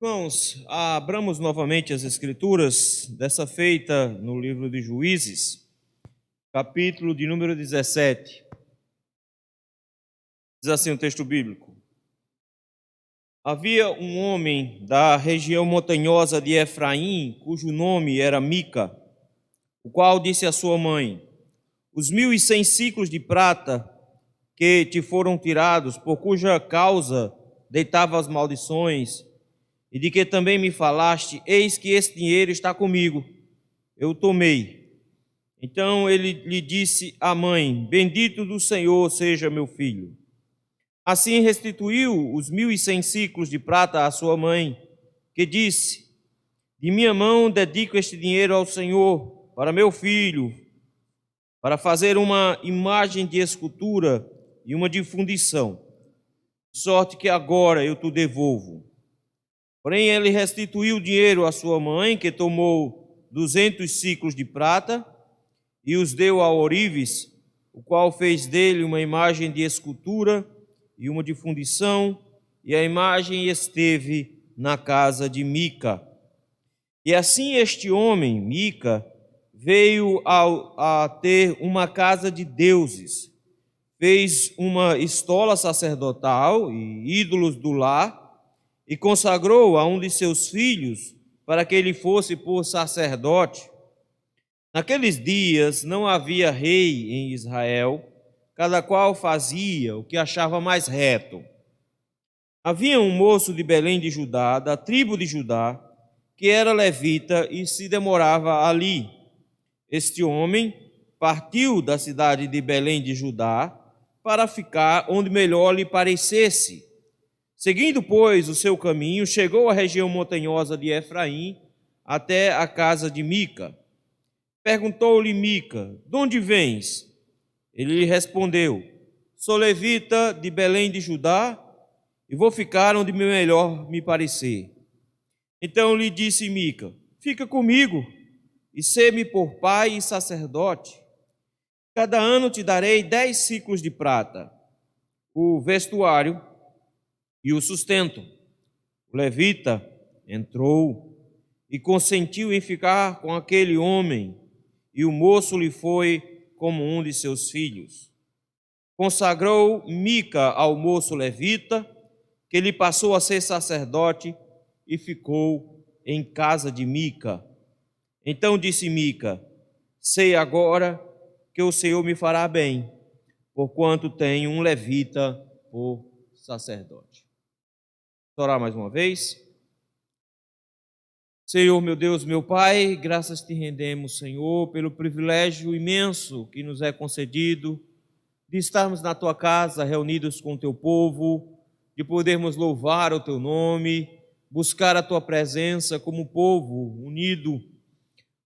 Irmãos, abramos novamente as Escrituras, dessa feita no livro de Juízes, capítulo de número 17. Diz assim o texto bíblico: Havia um homem da região montanhosa de Efraim, cujo nome era Mica, o qual disse à sua mãe: Os 1.100 ciclos de prata que te foram tirados, por cuja causa deitava as maldições, e de que também me falaste, eis que esse dinheiro está comigo, eu tomei. Então ele lhe disse à mãe: Bendito do Senhor seja meu filho. Assim restituiu os 1.100 ciclos de prata à sua mãe, que disse: De minha mão dedico este dinheiro ao Senhor, para meu filho, para fazer uma imagem de escultura e uma de fundição, de sorte que agora eu te devolvo. Porém, ele restituiu o dinheiro à sua mãe, que tomou 200 ciclos de prata e os deu a Orives, o qual fez dele uma imagem de escultura e uma de fundição, e a imagem esteve na casa de Mica. E assim este homem, Mica, veio a ter uma casa de deuses, fez uma estola sacerdotal e ídolos do lar, e consagrou a um de seus filhos para que ele fosse por sacerdote. Naqueles dias não havia rei em Israel, cada qual fazia o que achava mais reto. Havia um moço de Belém de Judá, da tribo de Judá, que era levita e se demorava ali. Este homem partiu da cidade de Belém de Judá para ficar onde melhor lhe parecesse. Seguindo, pois, o seu caminho, chegou à região montanhosa de Efraim, até a casa de Mica. Perguntou-lhe Mica: De onde vens? Ele lhe respondeu: Sou levita de Belém de Judá, e vou ficar onde melhor me parecer. Então lhe disse Mica: Fica comigo, e sê-me por pai e sacerdote. Cada ano te darei 10 ciclos de prata, o vestuário e o sustento. O levita entrou e consentiu em ficar com aquele homem, e o moço lhe foi como um de seus filhos. Consagrou Mica ao moço levita, que lhe passou a ser sacerdote, e ficou em casa de Mica. Então disse Mica: Sei agora que o Senhor me fará bem, porquanto tenho um levita por sacerdote. Vou orar mais uma vez. Senhor, meu Deus, meu Pai, graças te rendemos, Senhor, pelo privilégio imenso que nos é concedido de estarmos na tua casa, reunidos com o teu povo, de podermos louvar o teu nome, buscar a tua presença como povo unido.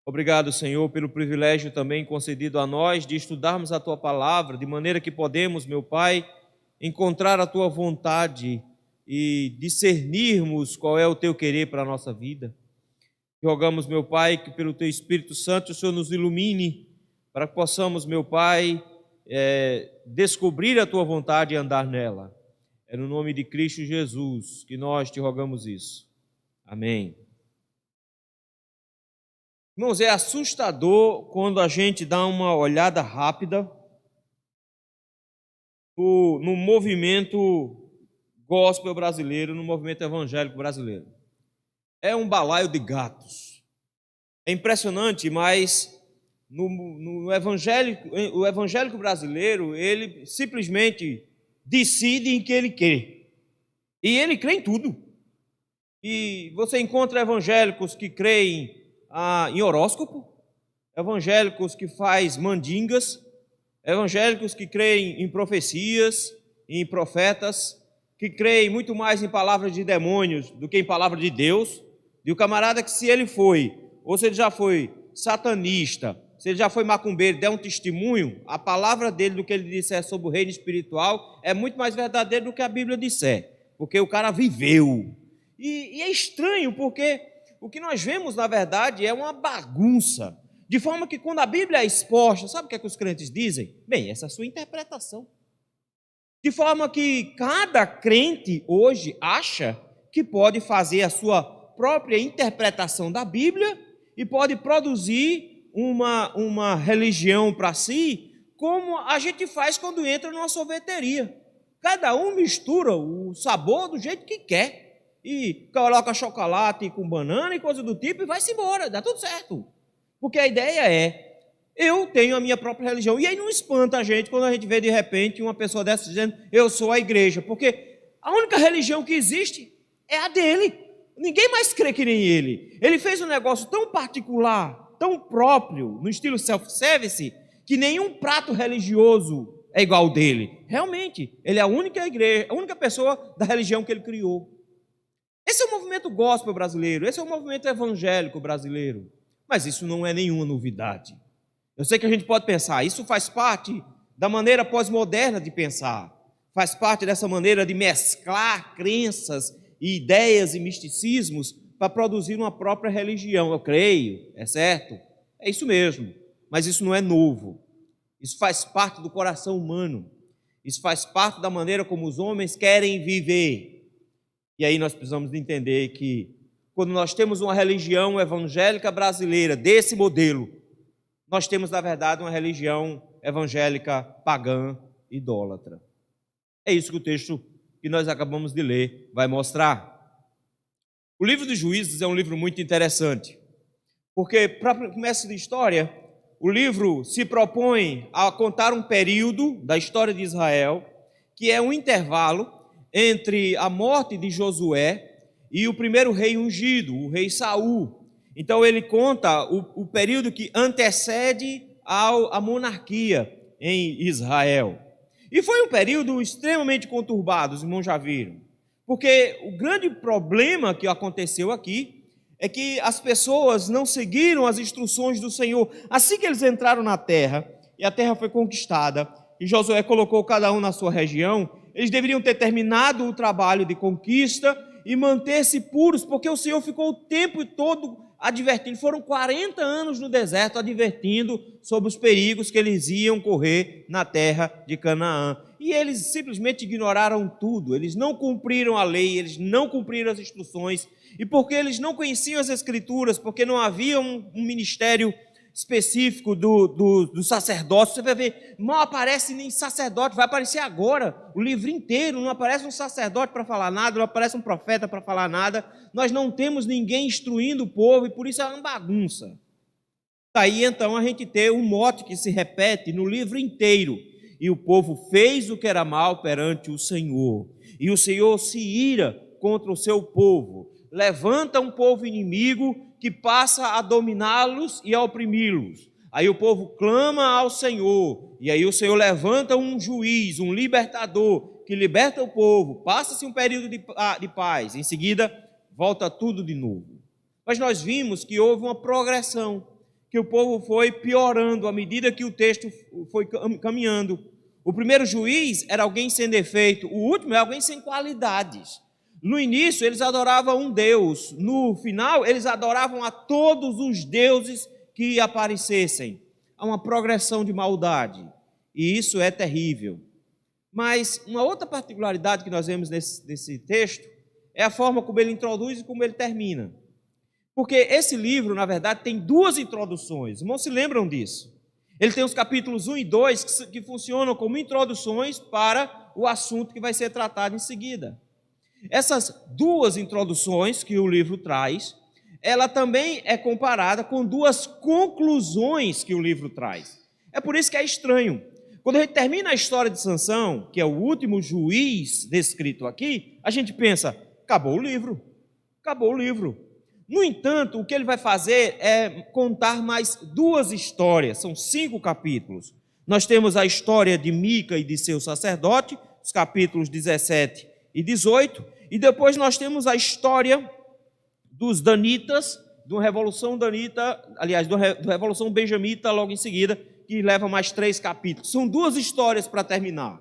Obrigado, Senhor, pelo privilégio também concedido a nós de estudarmos a tua palavra, de maneira que podemos, meu Pai, encontrar a tua vontade e discernirmos qual é o teu querer para a nossa vida. Rogamos, meu Pai, que pelo teu Espírito Santo o Senhor nos ilumine, para que possamos, meu Pai, descobrir a tua vontade e andar nela. É no nome de Cristo Jesus que nós te rogamos isso. Amém. Irmãos, é assustador quando a gente dá uma olhada rápida no movimento gospel brasileiro, no movimento evangélico brasileiro. É um balaio de gatos. É impressionante, mas o evangélico brasileiro, ele simplesmente decide em que ele crê. E ele crê em tudo. E você encontra evangélicos que creem em horóscopo, evangélicos que fazem mandingas, evangélicos que creem em profecias, em profetas, que creem muito mais em palavras de demônios do que em palavra de Deus. E o camarada que, se ele foi, ou se ele já foi satanista, se ele já foi macumbeiro, der um testemunho, a palavra dele, do que ele disser sobre o reino espiritual, é muito mais verdadeiro do que a Bíblia disser, porque o cara viveu. E é estranho, porque o que nós vemos, na verdade, é uma bagunça, de forma que quando a Bíblia é exposta, sabe o que é que os crentes dizem? Bem, essa é a sua interpretação. De forma que cada crente hoje acha que pode fazer a sua própria interpretação da Bíblia e pode produzir uma religião para si, como a gente faz quando entra numa sorveteria. Cada um mistura o sabor do jeito que quer e coloca chocolate com banana e coisa do tipo e vai-se embora, dá tudo certo. Porque a ideia é, eu tenho a minha própria religião. E aí não espanta a gente quando a gente vê de repente uma pessoa dessa dizendo, eu sou a igreja, porque a única religião que existe é a dele. Ninguém mais crê que nem ele. Ele fez um negócio tão particular, tão próprio, no estilo self-service, que nenhum prato religioso é igual ao dele. Realmente, ele é a única igreja, a única pessoa da religião que ele criou. Esse é o movimento gospel brasileiro, esse é o movimento evangélico brasileiro. Mas isso não é nenhuma novidade. Eu sei que a gente pode pensar, isso faz parte da maneira pós-moderna de pensar, faz parte dessa maneira de mesclar crenças e ideias e misticismos para produzir uma própria religião. Eu creio, é certo? É isso mesmo, mas isso não é novo. Isso faz parte do coração humano. Isso faz parte da maneira como os homens querem viver. E aí nós precisamos entender que quando nós temos uma religião evangélica brasileira desse modelo, nós temos, na verdade, uma religião evangélica pagã, idólatra. É isso que o texto que nós acabamos de ler vai mostrar. O livro dos Juízes é um livro muito interessante, porque, para começo de história, o livro se propõe a contar um período da história de Israel, que é um intervalo entre a morte de Josué e o primeiro rei ungido, o rei Saul. Então ele conta o período que antecede a monarquia em Israel. E foi um período extremamente conturbado, os irmãos já viram. Porque o grande problema que aconteceu aqui é que as pessoas não seguiram as instruções do Senhor. Assim que eles entraram na terra, e a terra foi conquistada, e Josué colocou cada um na sua região, eles deveriam ter terminado o trabalho de conquista e manter-se puros, porque o Senhor ficou o tempo todo advertindo. Foram 40 anos no deserto advertindo sobre os perigos que eles iam correr na terra de Canaã. E eles simplesmente ignoraram tudo, eles não cumpriram a lei, eles não cumpriram as instruções, e porque eles não conheciam as Escrituras, porque não havia um ministério específico do sacerdócio. Você vai ver, mal aparece nem sacerdote, vai aparecer agora, o livro inteiro, não aparece um sacerdote para falar nada, não aparece um profeta para falar nada, nós não temos ninguém instruindo o povo, e por isso é uma bagunça. Daí então a gente tem um mote que se repete no livro inteiro, e o povo fez o que era mal perante o Senhor, e o Senhor se ira contra o seu povo, levanta um povo inimigo que passa a dominá-los e a oprimi-los. Aí o povo clama ao Senhor, e aí o Senhor levanta um juiz, um libertador, que liberta o povo, passa-se um período de paz, em seguida volta tudo de novo. Mas nós vimos que houve uma progressão, que o povo foi piorando à medida que o texto foi caminhando. O primeiro juiz era alguém sem defeito, o último é alguém sem qualidades. No início eles adoravam um Deus, no final eles adoravam a todos os deuses que aparecessem. Há uma progressão de maldade, e isso é terrível. Mas uma outra particularidade que nós vemos nesse texto é a forma como ele introduz e como ele termina. Porque esse livro, na verdade, tem duas introduções, irmãos se lembram disso? Ele tem os capítulos 1 e 2 que funcionam como introduções para o assunto que vai ser tratado em seguida. Essas duas introduções que o livro traz, ela também é comparada com duas conclusões que o livro traz. É por isso que é estranho. Quando a gente termina a história de Sansão, que é o último juiz descrito aqui, a gente pensa, acabou o livro, acabou o livro. No entanto, o que ele vai fazer é contar mais duas histórias, são 5 capítulos. Nós temos a história de Mica e de seu sacerdote, os capítulos 17 e 18, e depois nós temos a história dos Danitas, de uma Revolução Danita, aliás, da Revolução Benjamita, logo em seguida, que leva mais 3 capítulos. São 2 histórias para terminar.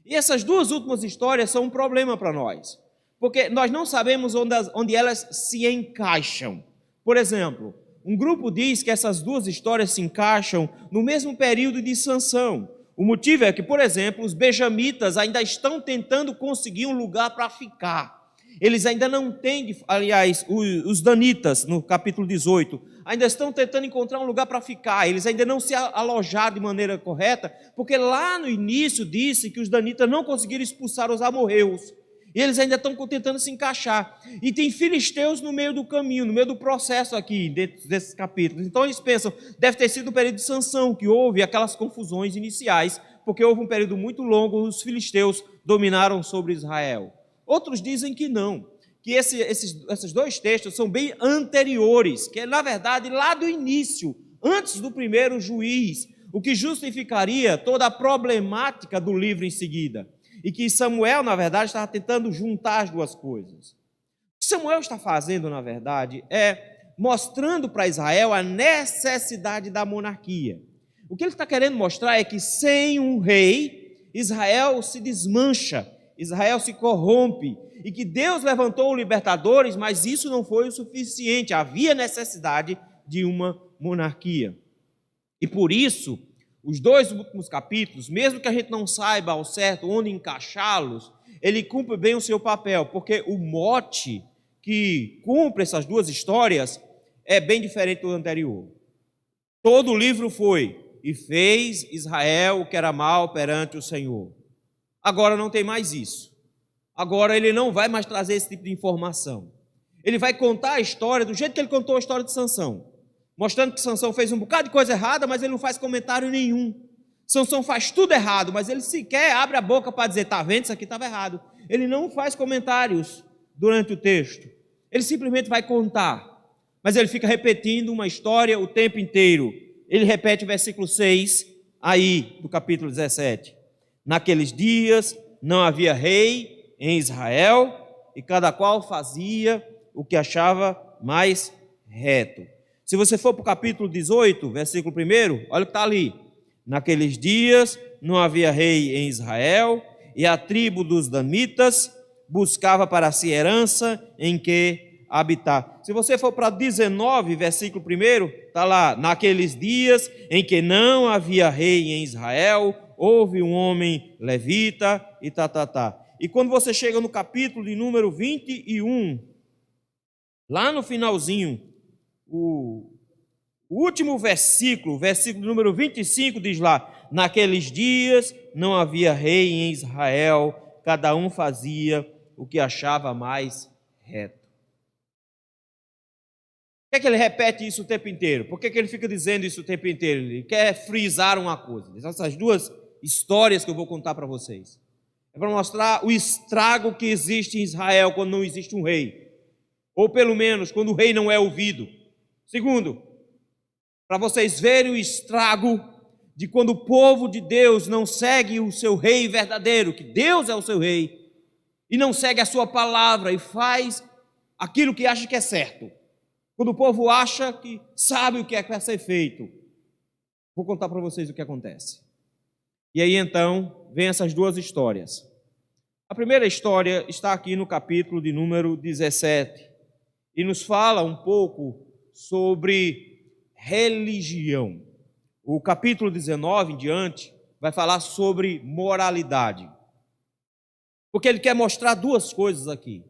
E essas 2 últimas histórias são um problema para nós, porque nós não sabemos onde elas se encaixam. Por exemplo, um grupo diz que essas 2 histórias se encaixam no mesmo período de Sansão. O motivo é que, por exemplo, os benjamitas ainda estão tentando conseguir um lugar para ficar. Eles ainda não têm, aliás, os danitas, no capítulo 18, ainda estão tentando encontrar um lugar para ficar. Eles ainda não se alojaram de maneira correta, porque lá no início disse que os danitas não conseguiram expulsar os amorreus. E eles ainda estão tentando se encaixar. E tem filisteus no meio do caminho, no meio do processo aqui, dentro desses capítulos. Então eles pensam, deve ter sido um período de Sansão, que houve aquelas confusões iniciais, porque houve um período muito longo, os filisteus dominaram sobre Israel. Outros dizem que não, que esses dois textos são bem anteriores, que é, na verdade, lá do início, antes do primeiro juiz, o que justificaria toda a problemática do livro em seguida. E que Samuel, na verdade, estava tentando juntar as duas coisas. O que Samuel está fazendo, na verdade, é mostrando para Israel a necessidade da monarquia. O que ele está querendo mostrar é que sem um rei, Israel se desmancha, Israel se corrompe, e que Deus levantou libertadores, mas isso não foi o suficiente, havia necessidade de uma monarquia. E por isso, os dois últimos capítulos, mesmo que a gente não saiba ao certo onde encaixá-los, ele cumpre bem o seu papel, porque o mote que cumpre essas duas histórias é bem diferente do anterior. Todo o livro foi, e fez Israel o que era mal perante o Senhor. Agora não tem mais isso. Agora ele não vai mais trazer esse tipo de informação. Ele vai contar a história do jeito que ele contou a história de Sansão, mostrando que Sansão fez um bocado de coisa errada, mas ele não faz comentário nenhum. Sansão faz tudo errado, mas ele sequer abre a boca para dizer, está vendo, isso aqui estava errado. Ele não faz comentários durante o texto. Ele simplesmente vai contar, mas ele fica repetindo uma história o tempo inteiro. Ele repete o versículo 6, aí, do capítulo 17. Naqueles dias não havia rei em Israel, e cada qual fazia o que achava mais reto. Se você for para o capítulo 18, versículo 1, olha o que está ali. Naqueles dias não havia rei em Israel, e a tribo dos danitas buscava para si herança em que habitar. Se você for para 19, versículo 1, está lá. Naqueles dias em que não havia rei em Israel, houve um homem levita e E quando você chega no capítulo de número 21, lá no finalzinho, o último versículo, versículo número 25, diz lá: naqueles dias não havia rei em Israel, cada um fazia o que achava mais reto. Por que ele repete isso o tempo inteiro? Por que ele fica dizendo isso o tempo inteiro? Ele quer frisar uma coisa. Essas duas histórias que eu vou contar para vocês. É para mostrar o estrago que existe em Israel quando não existe um rei. Ou pelo menos quando o rei não é ouvido. Segundo, para vocês verem o estrago de quando o povo de Deus não segue o seu rei verdadeiro, que Deus é o seu rei, e não segue a sua palavra e faz aquilo que acha que é certo. Quando o povo acha que sabe o que é que vai ser feito. Vou contar para vocês o que acontece. E aí então, vem essas duas histórias. A primeira história está aqui no capítulo de número 17 e nos fala um pouco sobre religião. O capítulo 19 em diante vai falar sobre moralidade. Porque ele quer mostrar duas coisas aqui.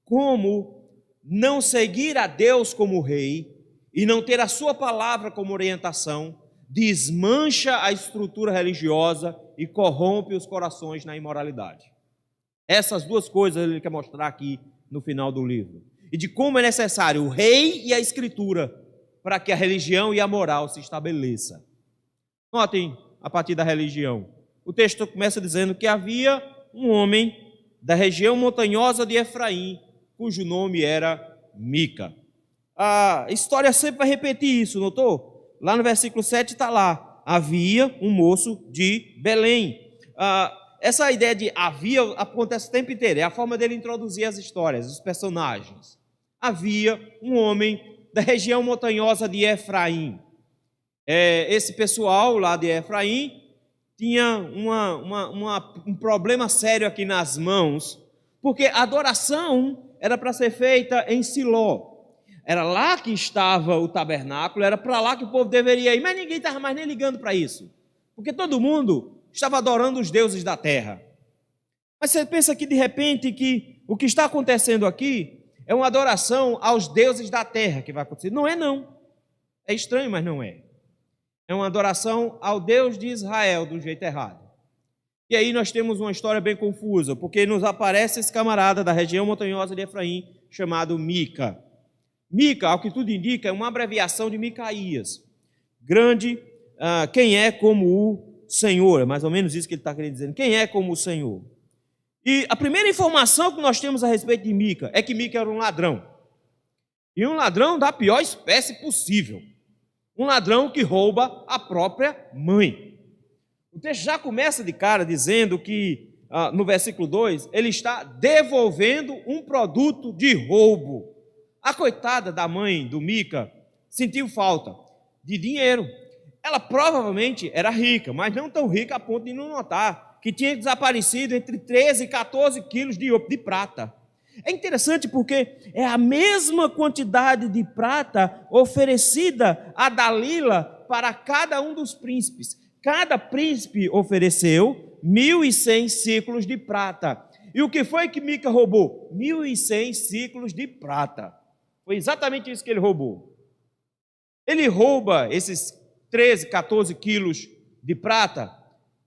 Como não seguir a Deus como rei e não ter a sua palavra como orientação desmancha a estrutura religiosa e corrompe os corações na imoralidade. Essas duas coisas ele quer mostrar aqui no final do livro. E de como é necessário o rei e a escritura para que a religião e a moral se estabeleça. Notem, a partir da religião. O texto começa dizendo que havia um homem da região montanhosa de Efraim, cujo nome era Mica. A história sempre vai repetir isso, notou? Lá no versículo 7 está lá, havia um moço de Belém. Essa ideia de havia acontece o tempo inteiro, é a forma dele introduzir as histórias, os personagens. Havia um homem da região montanhosa de Efraim. Esse pessoal lá de Efraim tinha um problema sério aqui nas mãos, porque a adoração era para ser feita em Siló. Era lá que estava o tabernáculo, era para lá que o povo deveria ir, mas ninguém estava mais nem ligando para isso, porque todo mundo estava adorando os deuses da terra. Mas você pensa que de repente que o que está acontecendo aqui é uma adoração aos deuses da terra que vai acontecer. Não é não. É estranho, mas não é. É uma adoração ao Deus de Israel do jeito errado. E aí nós temos uma história bem confusa, porque nos aparece esse camarada da região montanhosa de Efraim, chamado Mica. Mica, ao que tudo indica, é uma abreviação de Micaías. Grande, quem é como o Senhor, é mais ou menos isso que ele está querendo dizer. Quem é como o Senhor? E a primeira informação que nós temos a respeito de Mica é que Mica era um ladrão. E um ladrão da pior espécie possível. Um ladrão que rouba a própria mãe. O texto já começa de cara dizendo que, no versículo 2, ele está devolvendo um produto de roubo. A coitada da mãe do Mica sentiu falta de dinheiro. Ela provavelmente era rica, mas não tão rica a ponto de não notar que tinha desaparecido entre 13 e 14 quilos de prata. É interessante porque é a mesma quantidade de prata oferecida a Dalila para cada um dos príncipes. Cada príncipe ofereceu 1.100 ciclos de prata. E o que foi que Mica roubou? 1.100 ciclos de prata. Foi exatamente isso que ele roubou. Ele rouba esses 13, 14 quilos de prata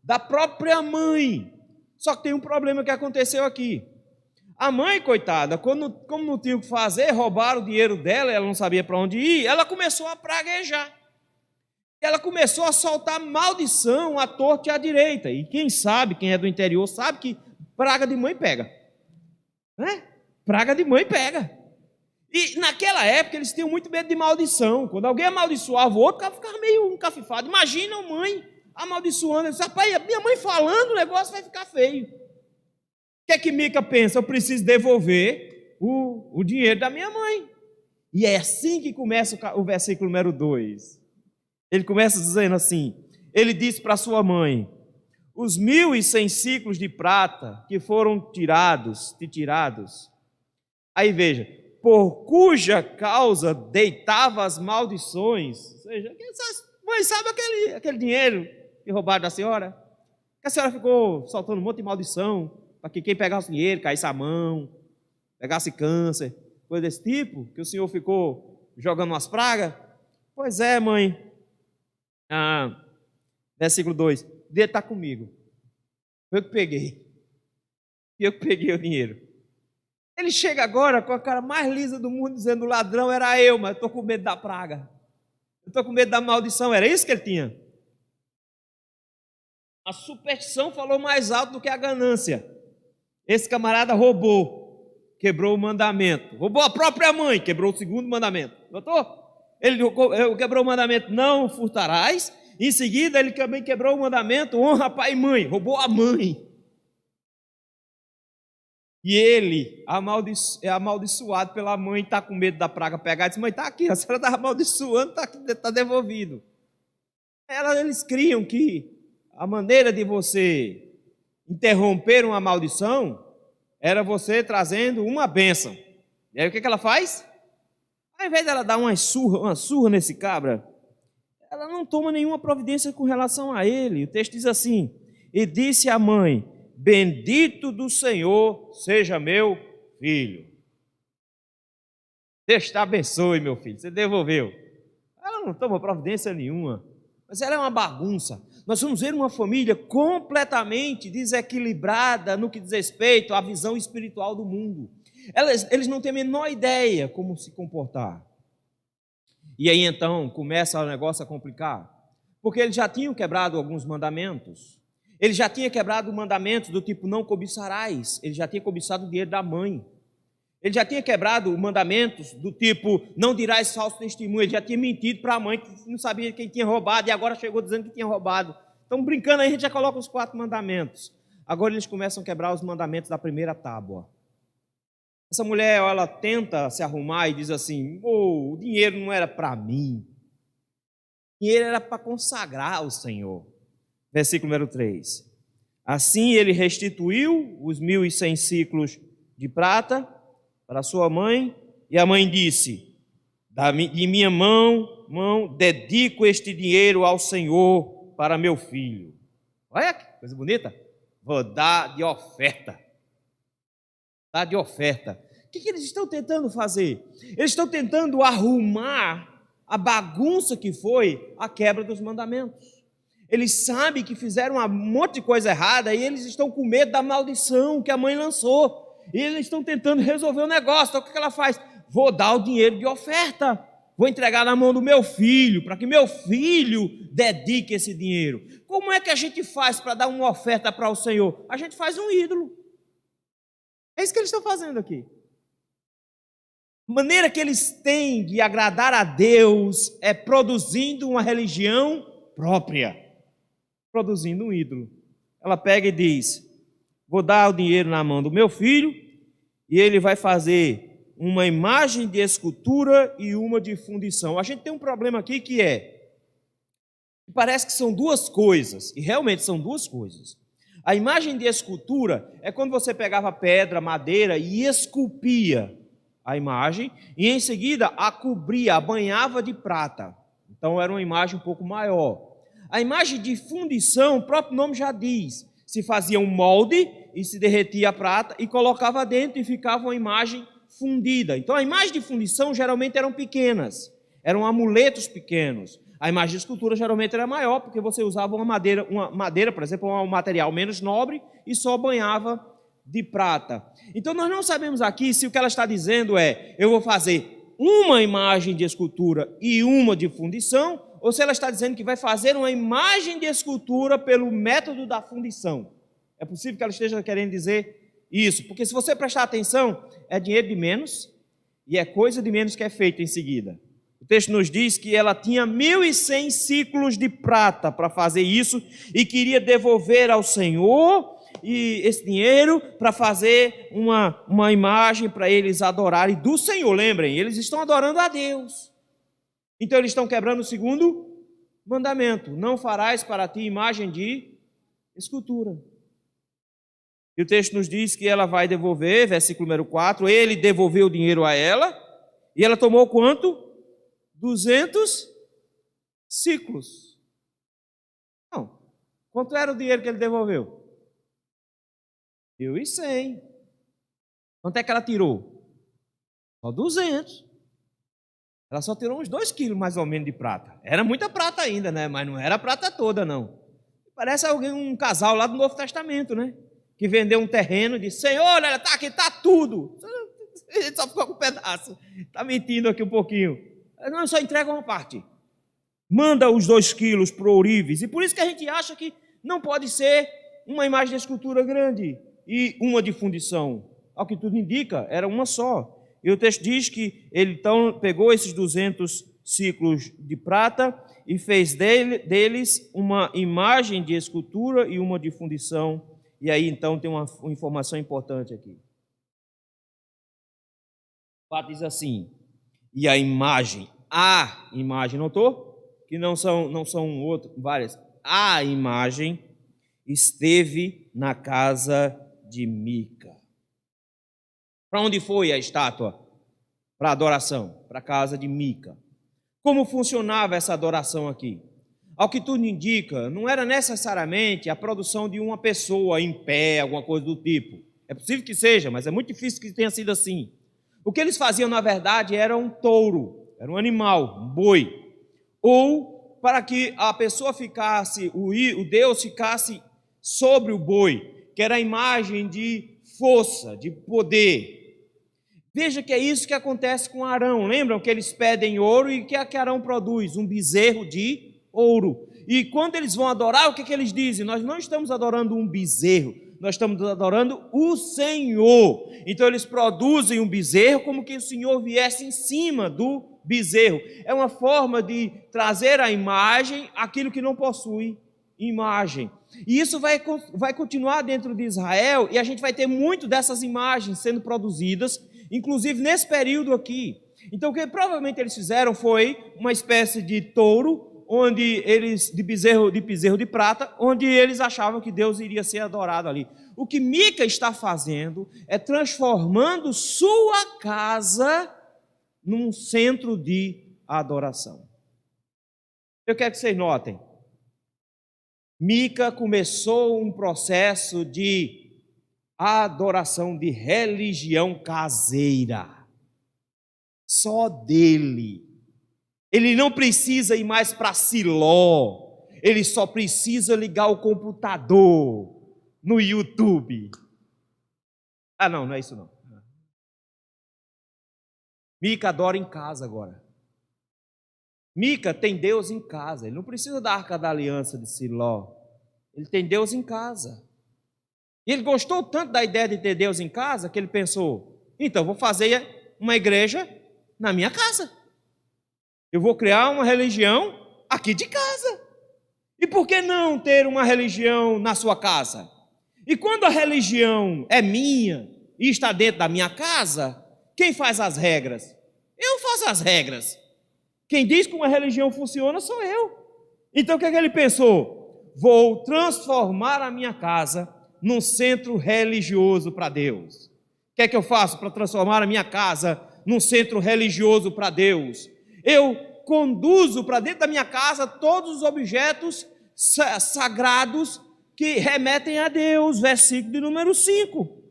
da própria mãe. Só que tem um problema que aconteceu aqui. A mãe, coitada, como não tinha o que fazer, roubaram o dinheiro dela, ela não sabia para onde ir, ela começou a praguejar. Ela começou a soltar maldição à torta e à direita. E quem sabe, quem é do interior, sabe que praga de mãe pega. Né? Praga de mãe pega. E naquela época eles tinham muito medo de maldição. Quando alguém amaldiçoava o outro, ficava meio encafifado. Imagina a mãe amaldiçoando. Ele disse, rapaz, minha mãe falando, o negócio vai ficar feio. O que é que Mica pensa? Eu preciso devolver o dinheiro da minha mãe. E é assim que começa o versículo número 2. Ele começa dizendo assim, ele disse para sua mãe, os 1.100 ciclos de prata que foram tirados, aí veja, por cuja causa deitava as maldições, ou seja, mãe, sabe aquele dinheiro que roubaram da senhora? Que a senhora ficou soltando um monte de maldição, para que quem pegasse o dinheiro caísse a mão, pegasse câncer, coisa desse tipo, que o senhor ficou jogando umas pragas? Pois é, mãe. Versículo 2, o dinheiro está comigo. Eu que peguei. Eu que peguei o dinheiro. Ele chega agora com a cara mais lisa do mundo, dizendo, o ladrão era eu, mas eu estou com medo da praga. Eu estou com medo da maldição. Era isso que ele tinha. A superstição falou mais alto do que a ganância. Esse camarada roubou, quebrou o mandamento. Roubou a própria mãe, quebrou o segundo mandamento. Notou? Ele quebrou o mandamento, não furtarás. Em seguida, ele também quebrou o mandamento, honra pai e mãe. Roubou a mãe. E ele, amaldiçoado pela mãe, está com medo da praga pegar. Diz, mãe, está aqui, a senhora está amaldiçoando, está devolvido. Eles criam que a maneira de você interromper uma maldição era você trazendo uma bênção. E aí o que ela faz? Ao invés dela dar uma surra nesse cabra, ela não toma nenhuma providência com relação a ele. O texto diz assim, e disse à mãe, bendito do Senhor seja meu filho. Deus te abençoe, meu filho, você devolveu. Ela não toma providência nenhuma, mas ela é uma bagunça. Nós vamos ver uma família completamente desequilibrada no que diz respeito à visão espiritual do mundo. Eles não têm a menor ideia como se comportar. E aí então começa o negócio a complicar, porque eles já tinham quebrado alguns mandamentos. Ele já tinha quebrado mandamentos do tipo não cobiçarás. Ele já tinha cobiçado o dinheiro da mãe. Ele já tinha quebrado mandamentos do tipo não dirás falso testemunho. Ele já tinha mentido para a mãe que não sabia quem tinha roubado e agora chegou dizendo que tinha roubado. Então brincando aí a gente já coloca os 4 mandamentos. Agora eles começam a quebrar os mandamentos da primeira tábua. Essa mulher, ela tenta se arrumar e diz assim, o dinheiro não era para mim, o dinheiro era para consagrar ao Senhor. Versículo número 3. Assim ele restituiu os 1.100 ciclos de prata para sua mãe, e a mãe disse, de minha mão, dedico este dinheiro ao Senhor para meu filho. Olha que coisa bonita, vou dar de oferta. tá? De oferta. O que eles estão tentando fazer? Eles estão tentando arrumar a bagunça que foi a quebra dos mandamentos. Eles sabem que fizeram um monte de coisa errada e eles estão com medo da maldição que a mãe lançou. E eles estão tentando resolver o negócio. Então o que ela faz? Vou dar o dinheiro de oferta. Vou entregar na mão do meu filho, para que meu filho dedique esse dinheiro. Como é que a gente faz para dar uma oferta para o Senhor? A gente faz um ídolo. É isso que eles estão fazendo aqui. A maneira que eles têm de agradar a Deus é produzindo uma religião própria. Produzindo um ídolo. Ela pega e diz: vou dar o dinheiro na mão do meu filho e ele vai fazer uma imagem de escultura e uma de fundição. A gente tem um problema aqui que parece que são duas coisas, e realmente são duas coisas. A imagem de escultura é quando você pegava pedra, madeira e esculpia a imagem e em seguida a cobria, a banhava de prata. Então era uma imagem um pouco maior. A imagem de fundição, o próprio nome já diz, se fazia um molde e se derretia a prata e colocava dentro e ficava uma imagem fundida. Então a imagem de fundição geralmente eram pequenas, eram amuletos pequenos. A imagem de escultura geralmente era maior, porque você usava uma madeira, por exemplo, um material menos nobre e só banhava de prata. Então nós não sabemos aqui se o que ela está dizendo é: eu vou fazer uma imagem de escultura e uma de fundição, ou se ela está dizendo que vai fazer uma imagem de escultura pelo método da fundição. É possível que ela esteja querendo dizer isso, porque se você prestar atenção, é dinheiro de menos e é coisa de menos que é feita em seguida. O texto nos diz que ela tinha 1.100 ciclos de prata para fazer isso e queria devolver ao Senhor e esse dinheiro para fazer uma imagem para eles adorarem do Senhor. Lembrem, eles estão adorando a Deus. Então eles estão quebrando o segundo mandamento: não farás para ti imagem de escultura. E o texto nos diz que ela vai devolver, versículo número 4, ele devolveu o dinheiro a ela, e ela tomou quanto? 200 ciclos. Não. Quanto era o dinheiro que ele devolveu? 1.100. Quanto é que ela tirou? Só 200. Ela só tirou uns 2 quilos mais ou menos de prata. Era muita prata ainda, né? Mas não era a prata toda, não. Parece um casal lá do Novo Testamento, né? Que vendeu um terreno e disse: Senhor, olha, tá aqui, tá tudo. Ele só ficou com um pedaço. Está mentindo aqui um pouquinho. Não, só entrega uma parte. Manda os 2 quilos para o ourives. E por isso que a gente acha que não pode ser uma imagem de escultura grande e uma de fundição. Ao que tudo indica, era uma só. E o texto diz que ele então pegou esses 200 ciclos de prata e fez deles uma imagem de escultura e uma de fundição. E aí, então, tem uma informação importante aqui. O fato diz assim: e a imagem, notou? Que não são várias. A imagem esteve na casa de Mica. Para onde foi a estátua? Para a adoração, para a casa de Mica. Como funcionava essa adoração aqui? Ao que tudo indica, não era necessariamente a produção de uma pessoa em pé, alguma coisa do tipo. É possível que seja, mas é muito difícil que tenha sido assim. O que eles faziam, na verdade, era um touro, era um animal, um boi. Ou para que a pessoa ficasse, o Deus ficasse sobre o boi, que era a imagem de força, de poder. Veja que é isso que acontece com Arão. Lembram que eles pedem ouro e o que Arão produz? Um bezerro de ouro. E quando eles vão adorar, o que eles dizem? Nós não estamos adorando um bezerro, nós estamos adorando o Senhor. Então eles produzem um bezerro como que o Senhor viesse em cima do bezerro. É uma forma de trazer à imagem aquilo que não possui imagem. E isso vai continuar dentro de Israel, e a gente vai ter muito dessas imagens sendo produzidas, inclusive nesse período aqui. Então o que provavelmente eles fizeram foi uma espécie de touro, onde eles de bezerro de prata, onde eles achavam que Deus iria ser adorado ali. O que Mica está fazendo é transformando sua casa num centro de adoração. Eu quero que vocês notem. Mica começou um processo de adoração de religião caseira. Só dele. Ele não precisa ir mais para Siló. Ele só precisa ligar o computador no YouTube. Ah, não é isso não. Mica adora em casa agora. Mica tem Deus em casa. Ele não precisa da Arca da Aliança de Siló. Ele tem Deus em casa. E ele gostou tanto da ideia de ter Deus em casa que ele pensou: então vou fazer uma igreja na minha casa. Eu vou criar uma religião aqui de casa. E por que não ter uma religião na sua casa? E quando a religião é minha e está dentro da minha casa, quem faz as regras? Eu faço as regras. Quem diz que uma religião funciona sou eu. Então o que é que ele pensou? Vou transformar a minha casa num centro religioso para Deus. O que é que eu faço para transformar a minha casa num centro religioso para Deus? Eu conduzo para dentro da minha casa todos os objetos sagrados que remetem a Deus. Versículo de número 5.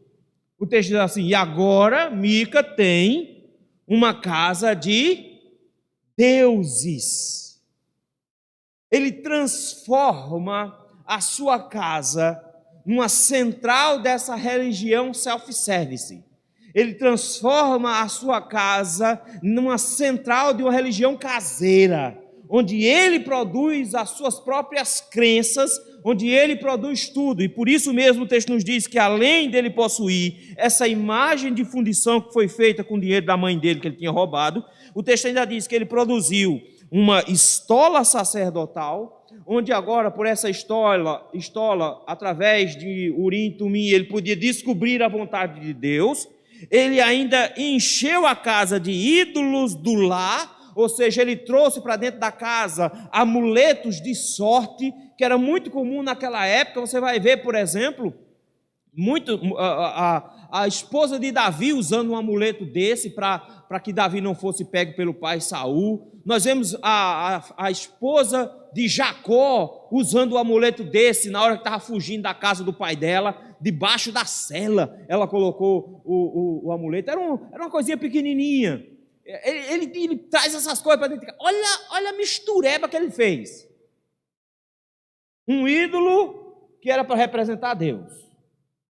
O texto diz assim: e agora Mica tem uma casa de deuses. Ele transforma a sua casa numa central dessa religião self-service. Ele transforma a sua casa numa central de uma religião caseira, onde ele produz as suas próprias crenças, onde ele produz tudo. E por isso mesmo o texto nos diz que, além dele possuir essa imagem de fundição que foi feita com o dinheiro da mãe dele, que ele tinha roubado, o texto ainda diz que ele produziu uma estola sacerdotal, onde agora, por essa estola, através de Urim e Tumim, ele podia descobrir a vontade de Deus. Ele ainda encheu a casa de ídolos do lar, ou seja, ele trouxe para dentro da casa amuletos de sorte, que era muito comum naquela época. Você vai ver, por exemplo, a esposa de Davi usando um amuleto desse para que Davi não fosse pego pelo pai Saul. Nós vemos a esposa de Jacó usando o amuleto desse na hora que estava fugindo da casa do pai dela, debaixo da cela ela colocou o amuleto. Era uma coisinha pequenininha. Ele traz essas coisas para dentro de casa. Olha a mistureba que ele fez. Um ídolo que era para representar Deus.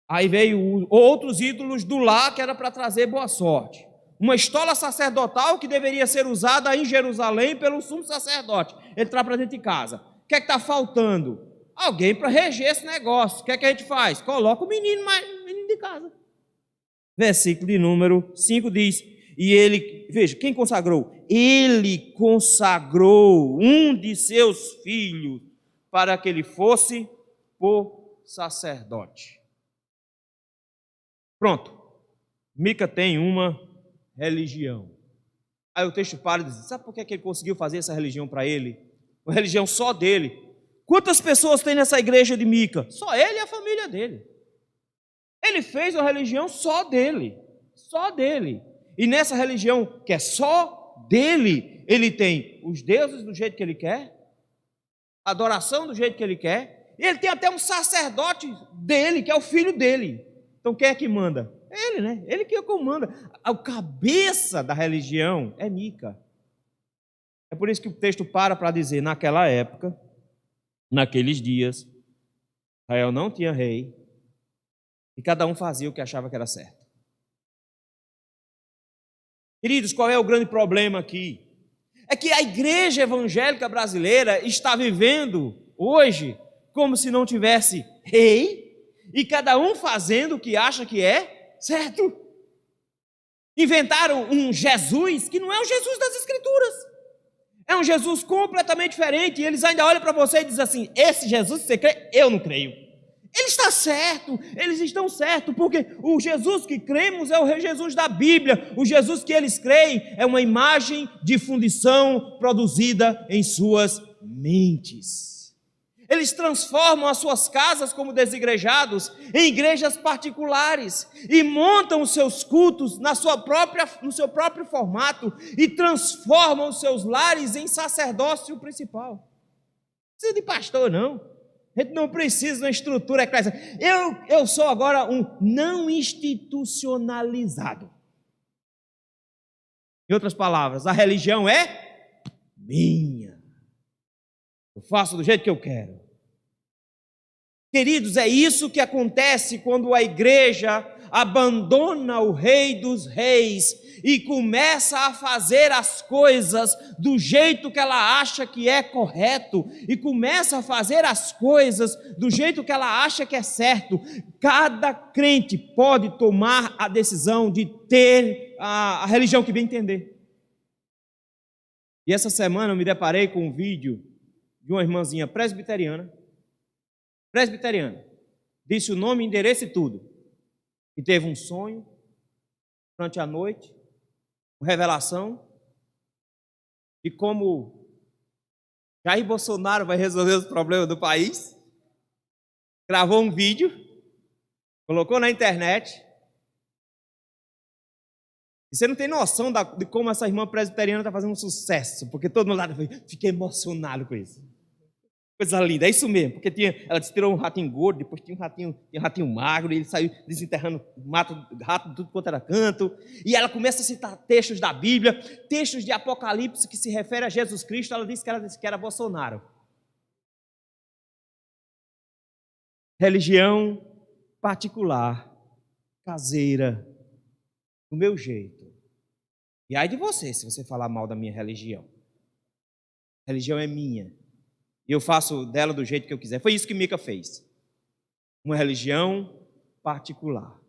Aí veio outros ídolos do lar que era para trazer boa sorte. Uma estola sacerdotal que deveria ser usada em Jerusalém pelo sumo sacerdote. Ele traz para dentro de casa. O que é que está faltando? Alguém para reger esse negócio. O que é que a gente faz? Coloca o menino de casa. Versículo de número 5 diz: e ele, veja, quem consagrou? Ele consagrou um de seus filhos para que ele fosse por sacerdote. Pronto. Mica tem uma religião. Aí o texto para e diz: sabe por que ele conseguiu fazer essa religião para ele? Uma religião só dele. Quantas pessoas tem nessa igreja de Mica? Só ele e a família dele. Ele fez uma religião só dele. Só dele. E nessa religião que é só dele, ele tem os deuses do jeito que ele quer, a adoração do jeito que ele quer, e ele tem até um sacerdote dele, que é o filho dele. Então quem é que manda? Ele, né? Ele que comanda. A cabeça da religião é Mica. É por isso que o texto para dizer: naquela época, naqueles dias, Israel não tinha rei, e cada um fazia o que achava que era certo. Queridos, qual é o grande problema aqui? É que a igreja evangélica brasileira está vivendo hoje como se não tivesse rei e cada um fazendo o que acha que é certo. Inventaram um Jesus que não é o Jesus das Escrituras. É um Jesus completamente diferente e eles ainda olham para você e dizem assim: esse Jesus que você crê, eu não creio. Ele está certo, eles estão certos, porque o Jesus que cremos é o Jesus da Bíblia. O Jesus que eles creem é uma imagem de fundição produzida em suas mentes. Eles transformam as suas casas como desigrejados em igrejas particulares e montam os seus cultos no seu próprio formato e transformam os seus lares em sacerdócio principal. Não precisa de pastor, não. A gente não precisa de uma estrutura eclesiástica. Eu sou agora um não institucionalizado. Em outras palavras, a religião é minha. Eu faço do jeito que eu quero. Queridos, é isso que acontece quando a igreja abandona o Rei dos Reis e começa a fazer as coisas do jeito que ela acha que é correto, e começa a fazer as coisas do jeito que ela acha que é certo. Cada crente pode tomar a decisão de ter a religião que bem entender. E essa semana eu me deparei com um vídeo de uma irmãzinha presbiteriana, disse o nome, endereço e tudo, e teve um sonho durante a noite, uma revelação de como Jair Bolsonaro vai resolver os problemas do país. Gravou um vídeo, colocou na internet, e você não tem noção de como essa irmã presbiteriana está fazendo um sucesso, porque todo mundo lá fica emocionado com isso. Coisa linda, é isso mesmo, porque ela tirou um ratinho gordo, depois tinha um ratinho magro, e ele saiu desenterrando rato de tudo quanto era canto, e ela começa a citar textos da Bíblia, textos de Apocalipse que se refere a Jesus Cristo. Ela disse que era Bolsonaro. Religião particular, caseira, do meu jeito. E ai de você, se você falar mal da minha religião. A religião é minha. E eu faço dela do jeito que eu quiser. Foi isso que Mica fez. Uma religião particular.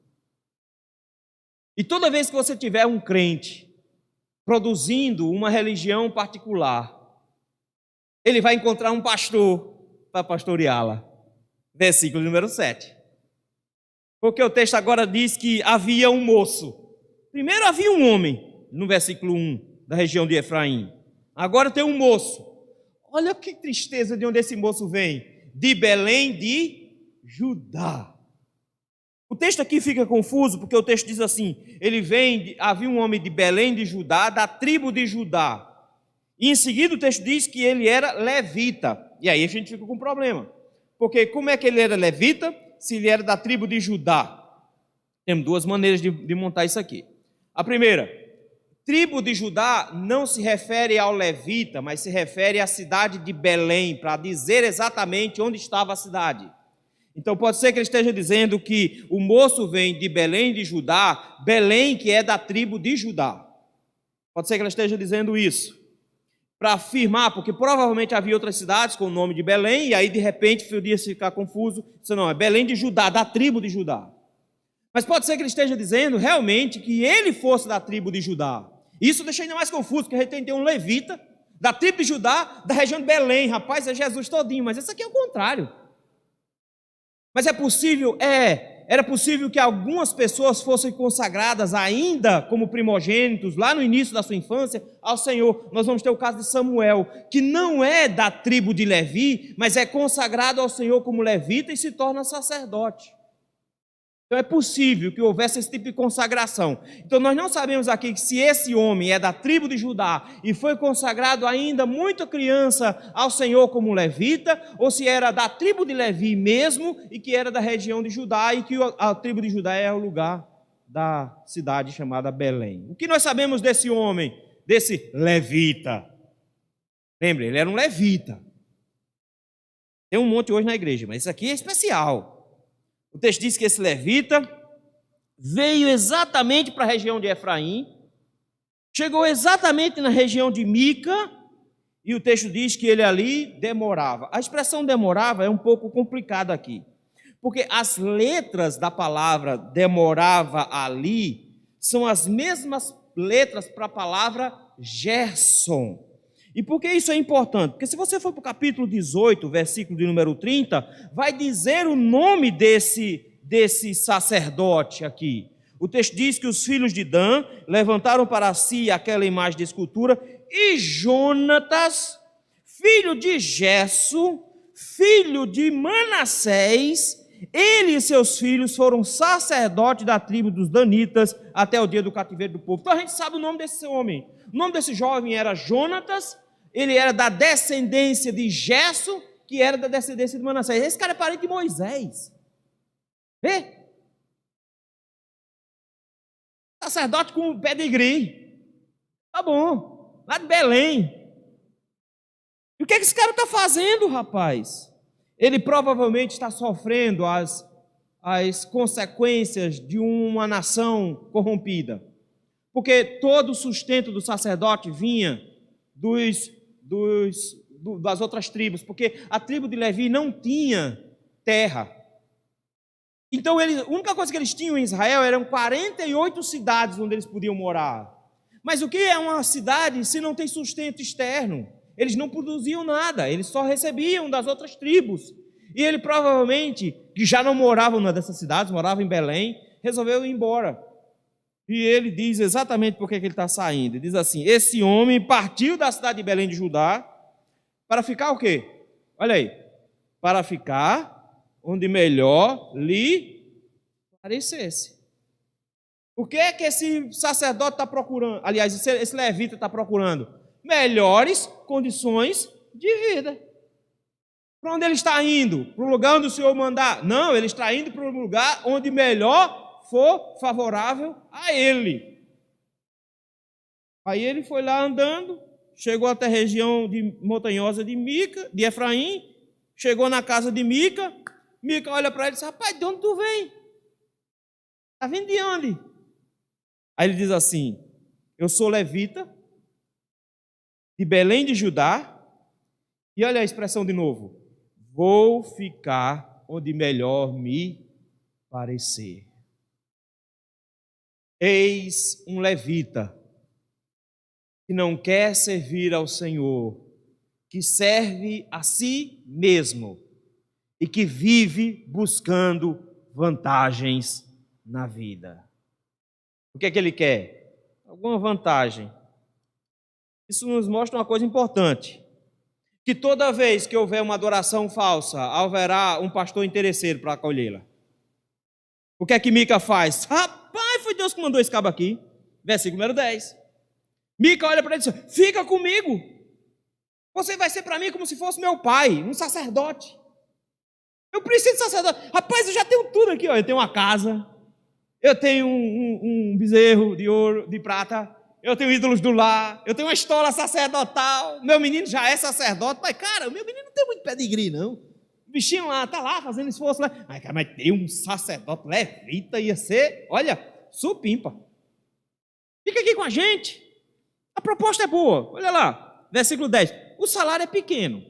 E toda vez que você tiver um crente produzindo uma religião particular, ele vai encontrar um pastor para pastoreá-la. Versículo número 7. Porque o texto agora diz que havia um moço. Primeiro havia um homem, no versículo 1, da região de Efraim. Agora tem um moço. Olha que tristeza de onde esse moço vem. De Belém de Judá. O texto aqui fica confuso, porque o texto diz assim, havia um homem de Belém de Judá, da tribo de Judá. E em seguida o texto diz que ele era levita. E aí a gente fica com um problema. Porque como é que ele era levita, se ele era da tribo de Judá? Temos duas maneiras de montar isso aqui. A primeira, tribo de Judá não se refere ao levita, mas se refere à cidade de Belém, para dizer exatamente onde estava a cidade. Então pode ser que ele esteja dizendo que o moço vem de Belém de Judá, Belém que é da tribo de Judá. Pode ser que ele esteja dizendo isso, para afirmar, porque provavelmente havia outras cidades com o nome de Belém, e aí de repente podia ficar confuso, isso não, é Belém de Judá, da tribo de Judá. Mas pode ser que ele esteja dizendo realmente que ele fosse da tribo de Judá. Isso deixa ainda mais confuso, porque a gente tem um levita da tribo de Judá, da região de Belém. Rapaz, é Jesus todinho, mas isso aqui é o contrário. Mas era possível que algumas pessoas fossem consagradas ainda como primogênitos, lá no início da sua infância, ao Senhor. Nós vamos ter o caso de Samuel, que não é da tribo de Levi, mas é consagrado ao Senhor como levita e se torna sacerdote. Então é possível que houvesse esse tipo de consagração. Então nós não sabemos aqui se esse homem é da tribo de Judá e foi consagrado ainda muito criança ao Senhor como levita, ou se era da tribo de Levi mesmo e que era da região de Judá, e que a tribo de Judá é o lugar da cidade chamada Belém. O que nós sabemos desse homem, desse levita? Lembre, ele era um levita. Tem um monte hoje na igreja, mas isso aqui é especial. O texto diz que esse levita veio exatamente para a região de Efraim, chegou exatamente na região de Mica, e o texto diz que ele ali demorava. A expressão demorava é um pouco complicada aqui, porque as letras da palavra demorava ali são as mesmas letras para a palavra Gerson. E por que isso é importante? Porque se você for para o capítulo 18, versículo de número 30, vai dizer o nome desse sacerdote aqui. O texto diz que os filhos de Dan levantaram para si aquela imagem de escultura, e Jonatas, filho de Gesso, filho de Manassés, ele e seus filhos foram sacerdotes da tribo dos danitas até o dia do cativeiro do povo. Então a gente sabe o nome desse homem. O nome desse jovem era Jonatas. Ele era da descendência de Gesso, que era da descendência de Manassés. Esse cara é parente de Moisés. Vê? Sacerdote com pedigree. Tá bom. Lá de Belém. E o que é que esse cara está fazendo, rapaz? Ele provavelmente está sofrendo as consequências de uma nação corrompida. Porque todo o sustento do sacerdote vinha das outras tribos, porque a tribo de Levi não tinha terra. Então, a única coisa que eles tinham em Israel eram 48 cidades onde eles podiam morar. Mas o que é uma cidade se não tem sustento externo? Eles não produziam nada, eles só recebiam das outras tribos. E ele provavelmente, que já não morava numa dessas cidades, morava em Belém, resolveu ir embora. E ele diz exatamente por que ele está saindo. Ele diz assim: esse homem partiu da cidade de Belém de Judá para ficar o quê? Olha aí. Para ficar onde melhor lhe parecesse. O que é que esse sacerdote está procurando? Aliás, esse levita está procurando? Melhores condições de vida. Para onde ele está indo? Para o lugar onde o Senhor mandar? Não, ele está indo para o lugar onde melhor for favorável a ele. Aí ele foi lá andando, chegou até a região montanhosa de Efraim, chegou na casa de Mica. Mica olha para ele e diz: rapaz, de onde tu vem? Está vindo de onde? Aí ele diz assim: eu sou levita, de Belém de Judá, e olha a expressão de novo: vou ficar onde melhor me parecer. Eis um levita que não quer servir ao Senhor, que serve a si mesmo e que vive buscando vantagens na vida. O que é que ele quer? Alguma vantagem. Isso nos mostra uma coisa importante, que toda vez que houver uma adoração falsa, haverá um pastor interesseiro para acolhê-la. O que é que Mica faz? Rapaz, foi Deus que mandou esse cabo aqui. Versículo número 10. Mica olha para ele e diz: fica comigo. Você vai ser para mim como se fosse meu pai, um sacerdote. Eu preciso de sacerdote. Rapaz, eu já tenho tudo aqui. Ó. Eu tenho uma casa, eu tenho um bezerro de ouro, de prata, eu tenho ídolos do lar, eu tenho uma estola sacerdotal, meu menino já é sacerdote. Mas, cara, o meu menino não tem muito pedigree, não. O bichinho lá, tá lá, fazendo esforço lá. Ai, cara, mas ter um sacerdote levita ia ser, olha, supimpa. Fica aqui com a gente. A proposta é boa. Olha lá, versículo 10. O salário é pequeno.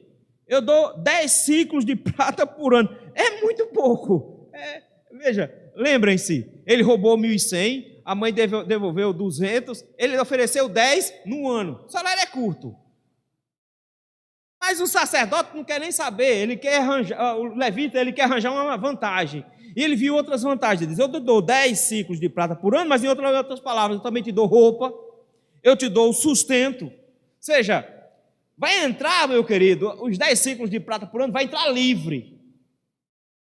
Eu dou 10 ciclos de prata por ano. É muito pouco. Veja, lembrem-se, ele roubou 1.100, a mãe devolveu 200, ele ofereceu 10 no ano. O salário é curto. Mas o sacerdote não quer nem saber, ele quer arranjar, o levita, ele quer arranjar uma vantagem. E ele viu outras vantagens. Ele diz: eu te dou 10 ciclos de prata por ano, mas em outras palavras, eu também te dou roupa, eu te dou sustento. Ou seja, vai entrar, meu querido, os 10 ciclos de prata por ano, vai entrar livre.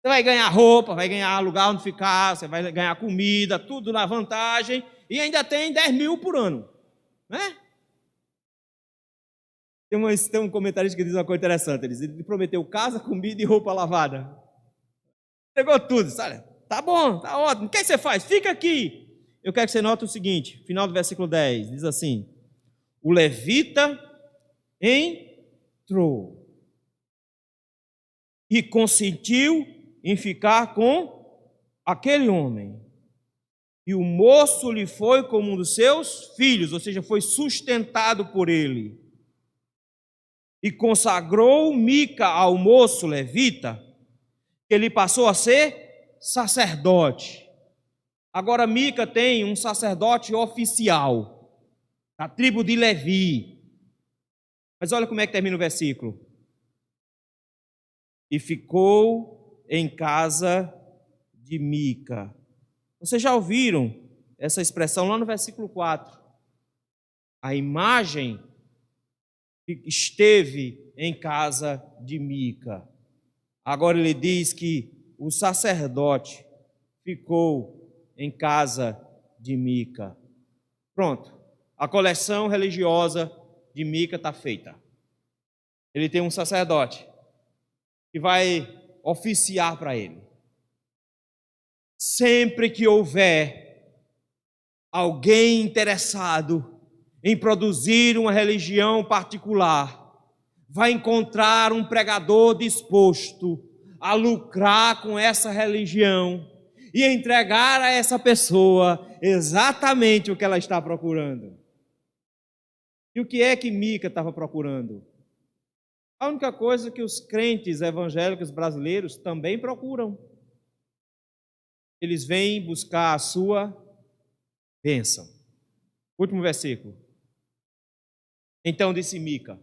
Você vai ganhar roupa, vai ganhar lugar onde ficar, você vai ganhar comida, tudo na vantagem, e ainda tem 10 mil por ano. Né? Tem um comentarista que diz uma coisa interessante. Ele prometeu casa, comida e roupa lavada. Pegou tudo, sabe? Tá bom, tá ótimo. O que você faz? Fica aqui. Eu quero que você note o seguinte, final do versículo 10, diz assim: o levita entrou e consentiu em ficar com aquele homem. E o moço lhe foi como um dos seus filhos, ou seja, foi sustentado por ele. E consagrou Mica ao moço levita, que ele passou a ser sacerdote. Agora Mica tem um sacerdote oficial, da tribo de Levi. Mas olha como é que termina o versículo. E ficou em casa de Mica. Vocês já ouviram essa expressão lá no versículo 4. A imagem esteve em casa de Mica. Agora ele diz que o sacerdote ficou em casa de Mica. Pronto, a coleção religiosa de Mica está feita. Ele tem um sacerdote. que vai oficiar para ele. Sempre que houver alguém interessado em produzir uma religião particular, vai encontrar um pregador disposto a lucrar com essa religião e entregar a essa pessoa exatamente o que ela está procurando. E o que é que Mica estava procurando? A única coisa que os crentes evangélicos brasileiros também procuram. Eles vêm buscar a sua bênção. Último versículo. Então disse Mica: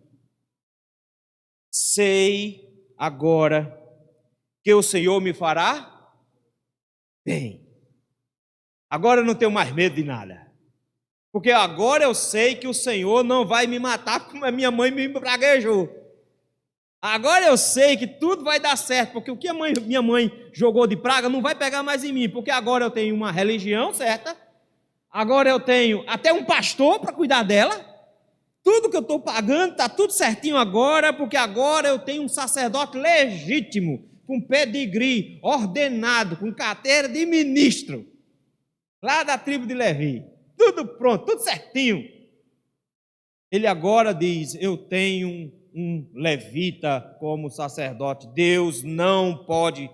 sei agora que o Senhor me fará bem. Agora eu não tenho mais medo de nada. Porque agora eu sei que o Senhor não vai me matar como a minha mãe me praguejou. Agora eu sei que tudo vai dar certo, porque o que minha mãe jogou de praga não vai pegar mais em mim, porque agora eu tenho uma religião certa, agora eu tenho até um pastor para cuidar dela, tudo que eu estou pagando está tudo certinho agora, porque agora eu tenho um sacerdote legítimo, com pedigree, ordenado, com carteira de ministro, lá da tribo de Levi, tudo pronto, tudo certinho. Ele agora diz: eu tenho um levita como sacerdote. Deus não pode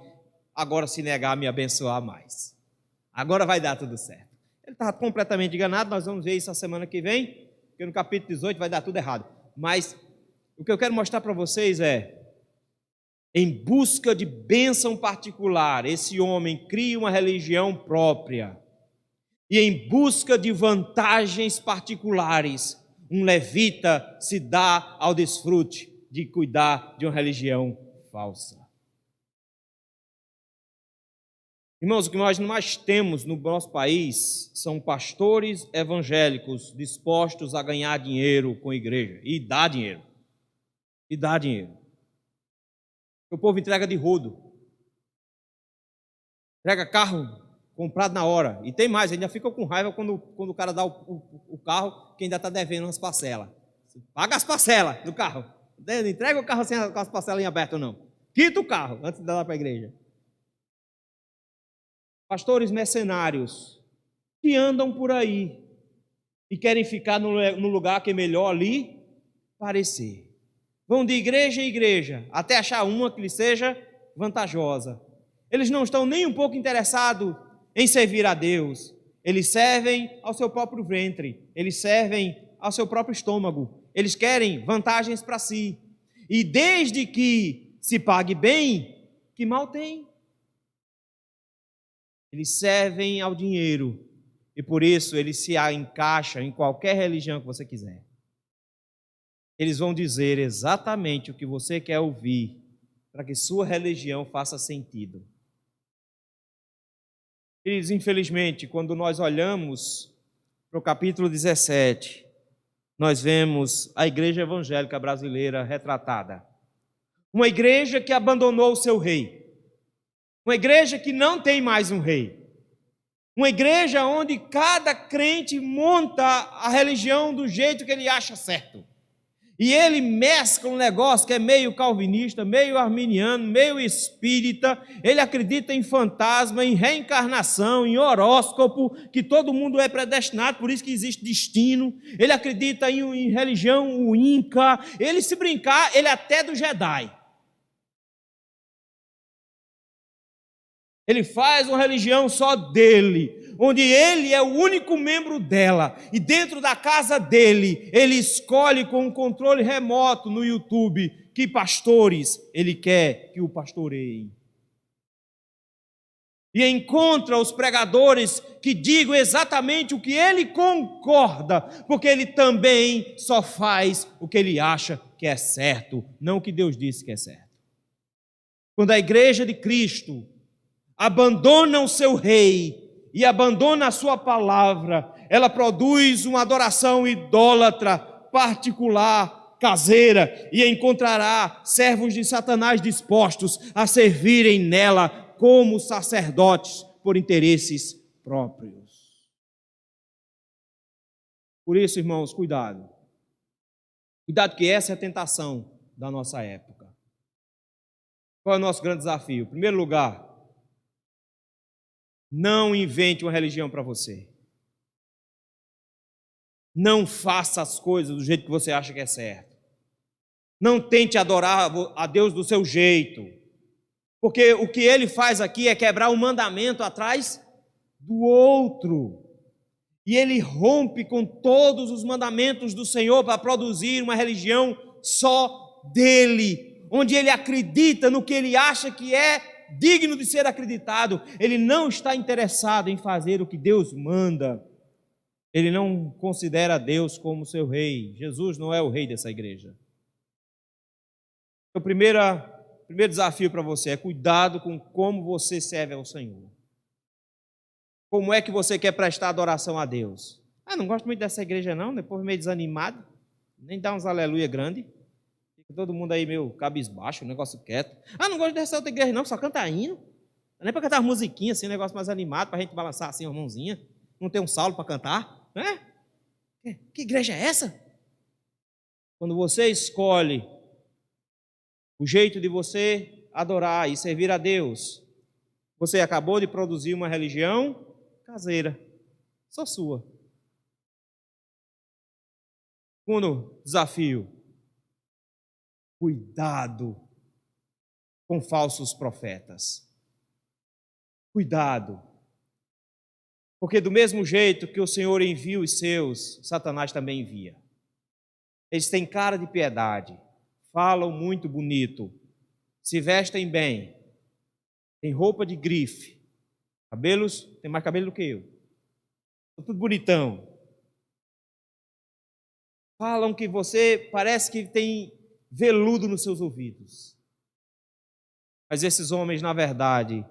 agora se negar a me abençoar mais. Agora vai dar tudo certo. Ele estava completamente enganado, nós vamos ver isso a semana que vem, porque no capítulo 18 vai dar tudo errado. Mas o que eu quero mostrar para vocês é, em busca de bênção particular, esse homem cria uma religião própria. E em busca de vantagens particulares, um levita se dá ao desfrute de cuidar de uma religião falsa. Irmãos, o que nós mais temos no nosso país são pastores evangélicos dispostos a ganhar dinheiro com a igreja e dar dinheiro. E dar dinheiro. O povo entrega de rodo. Entrega carro comprado na hora. E tem mais, ainda fica com raiva quando o cara dá o carro que ainda está devendo umas parcelas. Paga as parcelas do carro. Não entrega o carro sem com as parcelas em aberto, não. Quita o carro antes de dar lá para a igreja. Pastores mercenários que andam por aí e querem ficar no lugar que é melhor ali parecer. Vão de igreja em igreja até achar uma que lhe seja vantajosa. Eles não estão nem um pouco interessados em servir a Deus. Eles servem ao seu próprio ventre, eles servem ao seu próprio estômago, eles querem vantagens para si. E desde que se pague bem, que mal tem? Eles servem ao dinheiro e por isso eles se encaixam em qualquer religião que você quiser. Eles vão dizer exatamente o que você quer ouvir para que sua religião faça sentido. Queridos, infelizmente, quando nós olhamos para o capítulo 17, nós vemos a igreja evangélica brasileira retratada. Uma igreja que abandonou o seu rei. Uma igreja que não tem mais um rei. Uma igreja onde cada crente monta a religião do jeito que ele acha certo. E ele mescla um negócio que é meio calvinista, meio arminiano, meio espírita. Ele acredita em fantasma, em reencarnação, em horóscopo, que todo mundo é predestinado, por isso que existe destino. Ele acredita em religião o Inca. Ele, se brincar, ele é até do Jedi. Ele faz uma religião só dele, onde ele é o único membro dela, e dentro da casa dele, ele escolhe com um controle remoto no YouTube que pastores ele quer que o pastoreiem. E encontra os pregadores que digam exatamente o que ele concorda, porque ele também só faz o que ele acha que é certo, não o que Deus disse que é certo. Quando a igreja de Cristo abandona o seu rei e abandona a sua palavra, ela produz uma adoração idólatra, particular, caseira, e encontrará servos de Satanás dispostos a servirem nela como sacerdotes por interesses próprios. Por isso, irmãos, cuidado. Cuidado, que essa é a tentação da nossa época. Qual é o nosso grande desafio? Em primeiro lugar, não invente uma religião para você. Não faça as coisas do jeito que você acha que é certo. Não tente adorar a Deus do seu jeito. Porque o que ele faz aqui é quebrar um mandamento atrás do outro. E ele rompe com todos os mandamentos do Senhor para produzir uma religião só dele, onde ele acredita no que ele acha que é digno de ser acreditado. Ele não está interessado em fazer o que Deus manda. Ele não considera Deus como seu rei. Jesus não é o rei dessa igreja. O primeiro desafio para você é cuidado com como você serve ao Senhor. Como é que você quer prestar adoração a Deus? Não gosto muito dessa igreja não, depois meio desanimado, nem dá uns aleluia grande. Fica todo mundo aí meio cabisbaixo, um negócio quieto. Não gosto dessa outra igreja não, só canta hino. Não é nem para cantar musiquinha assim, um negócio mais animado, para a gente balançar assim a mãozinha. Não tem um salmo para cantar. Que igreja é essa? Quando você escolhe o jeito de você adorar e servir a Deus, você acabou de produzir uma religião caseira, só sua. Segundo desafio, cuidado com falsos profetas. Cuidado. Porque do mesmo jeito que o Senhor envia os seus, Satanás também envia. Eles têm cara de piedade, falam muito bonito, se vestem bem, têm roupa de grife, cabelos, tem mais cabelo do que eu, estão tudo bonitão. Falam que você parece que tem veludo nos seus ouvidos. Mas esses homens, na verdade,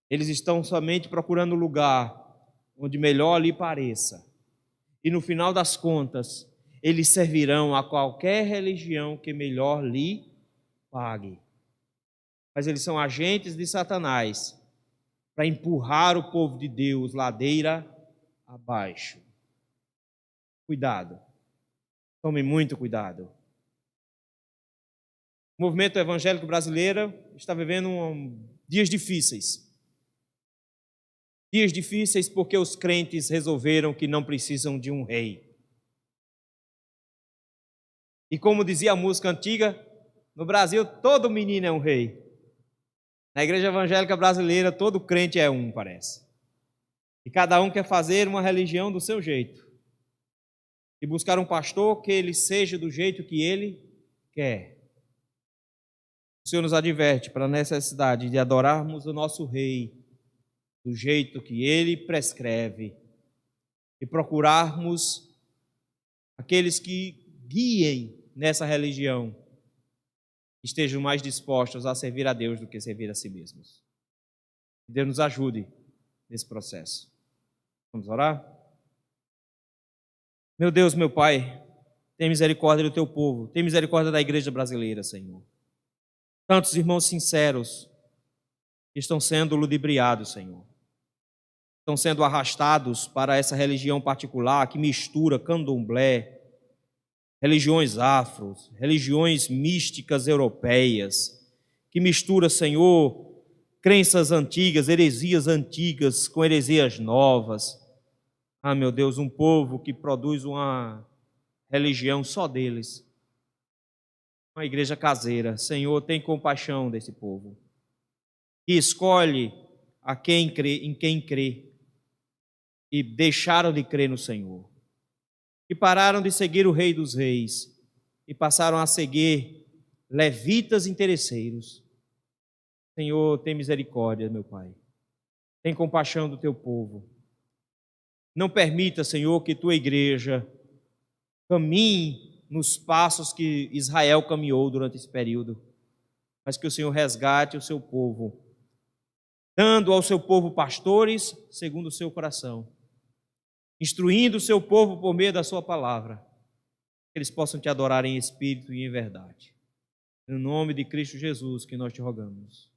eles estão somente procurando lugar onde melhor lhe pareça. E no final das contas, eles servirão a qualquer religião que melhor lhe pague. Mas eles são agentes de Satanás para empurrar o povo de Deus ladeira abaixo. Cuidado. Tome muito cuidado. O movimento evangélico brasileiro está vivendo dias difíceis. Dias difíceis porque os crentes resolveram que não precisam de um rei. E como dizia a música antiga, no Brasil todo menino é um rei. Na igreja evangélica brasileira todo crente é um, parece. E cada um quer fazer uma religião do seu jeito. E buscar um pastor que ele seja do jeito que ele quer. O Senhor nos adverte para a necessidade de adorarmos o nosso rei do jeito que ele prescreve e procurarmos aqueles que guiem nessa religião, estejam mais dispostos a servir a Deus do que servir a si mesmos. Que Deus nos ajude nesse processo. Vamos orar? Meu Deus, meu Pai, tem misericórdia do teu povo, tem misericórdia da igreja brasileira, Senhor. Tantos irmãos sinceros que estão sendo ludibriados, Senhor. Estão sendo arrastados para essa religião particular que mistura candomblé, religiões afros, religiões místicas europeias, que mistura, Senhor, crenças antigas, heresias antigas com heresias novas. Meu Deus, um povo que produz uma religião só deles. Uma igreja caseira. Senhor, tem compaixão desse povo. E escolhe a quem crê, em quem crê. E deixaram de crer no Senhor. E pararam de seguir o Rei dos Reis. E passaram a seguir levitas interesseiros. Senhor, tem misericórdia, meu Pai. Tem compaixão do teu povo. Não permita, Senhor, que tua igreja caminhe nos passos que Israel caminhou durante esse período, mas que o Senhor resgate o seu povo, dando ao seu povo pastores segundo o seu coração, instruindo o seu povo por meio da sua palavra, que eles possam te adorar em espírito e em verdade. No nome de Cristo Jesus que nós te rogamos.